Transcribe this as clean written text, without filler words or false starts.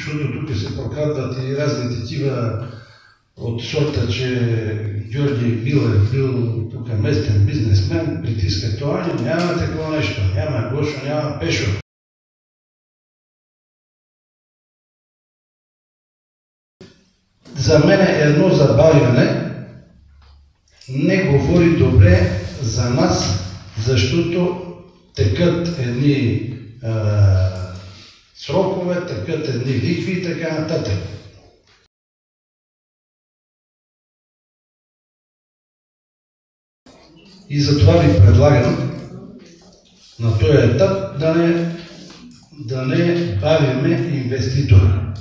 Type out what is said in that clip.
защото тук се прокрадват и разни такива от сорта, че Георги Билев бил тук местен бизнесмен, притиска това, няма такова нещо, няма Гошо, няма Пешо. За мен едно забавяне не говори добре за нас, защото текат едни срокове, текат едни лихви и така нататък. И затова ви предлагам на този етап да не бавиме инвеститора.